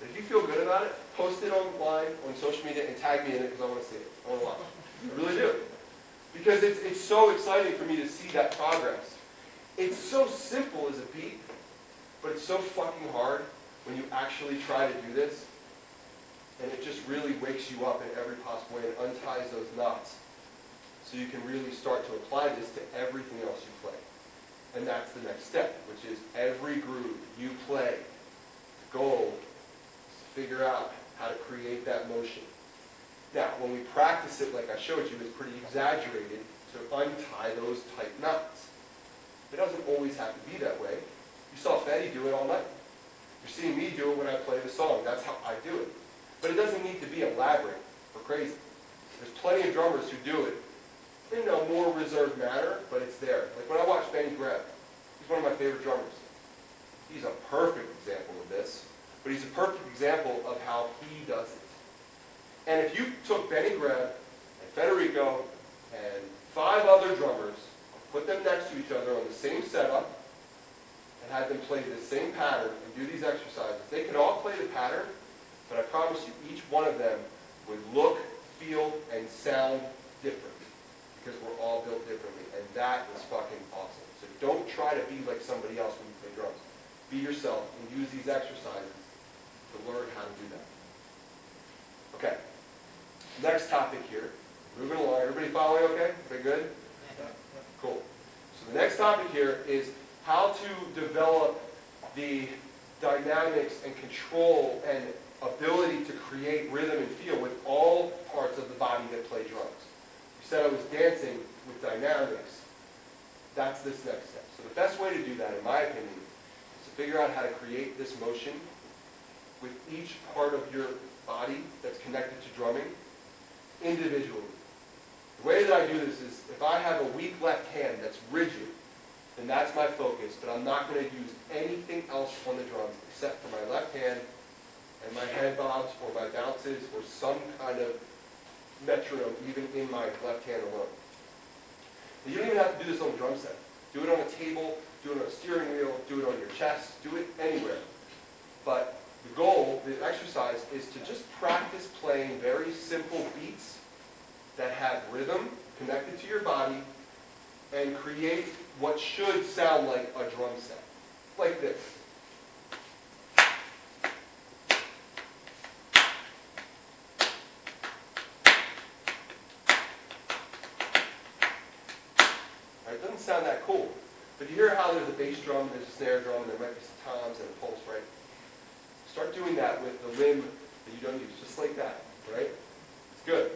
But if you feel good about it, post it online, on social media, and tag me in it because I want to see it. I want to watch it. I really do. Because it's so exciting for me to see that progress. It's so simple as a beat, but it's so fucking hard when you actually try to do this. And it just really wakes you up in every possible way and unties those knots. So you can really start to apply this to everything else you play. And that's the next step, which is every groove you play, the goal is to figure out how to create that motion. Now, when we practice it like I showed you, it's pretty exaggerated to untie those tight knots. It doesn't always have to be that way. You saw Fetty do it all night. You're seeing me do it when I play the song. That's how I do it. But it doesn't need to be elaborate or crazy. There's plenty of drummers who do it in a more reserved manner, but it's there. Like when I watch Benny Greb, he's one of my favorite drummers. He's a perfect example of this, but he's a perfect example of how he does it. And if you took Benny Greb and Federico and 5 other drummers, put them next to each other on the same setup, and had them play the same pattern and do these exercises, they could all play the pattern, but I promise you each one of them would look, feel, and sound different. Because we're all built differently, and that is fucking awesome. So don't try to be like somebody else when you play drums. Be yourself and use these exercises to learn how to do that. Okay. Next topic here. Moving along. Everybody following okay? Everybody good? Cool. So the next topic here is how to develop the dynamics and control and ability to create rhythm and feel with all parts of the body that play drums. Said I was dancing with dynamics. That's this next step. So the best way to do that, in my opinion, is to figure out how to create this motion with each part of your body that's connected to drumming individually. The way that I do this is if I have a weak left hand that's rigid, then that's my focus, but I'm not going to use anything else on the drums except for my left hand and my head bobs or my bounces or some kind of metronome, even in my left hand alone. And you don't even have to do this on a drum set. Do it on a table, do it on a steering wheel, do it on your chest, do it anywhere. But the goal, the exercise, is to just practice playing very simple beats that have rhythm connected to your body and create what should sound like a drum set. Like this. It doesn't sound that cool. But you hear how there's a bass drum, there's a snare drum, and there might be some toms and a pulse, right? Start doing that with the limb that you don't use, just like that, right? It's good.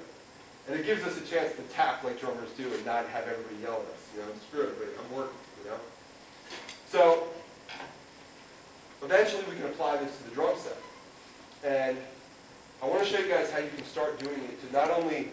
And it gives us a chance to tap like drummers do and not have everybody yell at us, you know, screw everybody, I'm working, you know? So, eventually we can apply this to the drum set. And I want to show you guys how you can start doing it to not only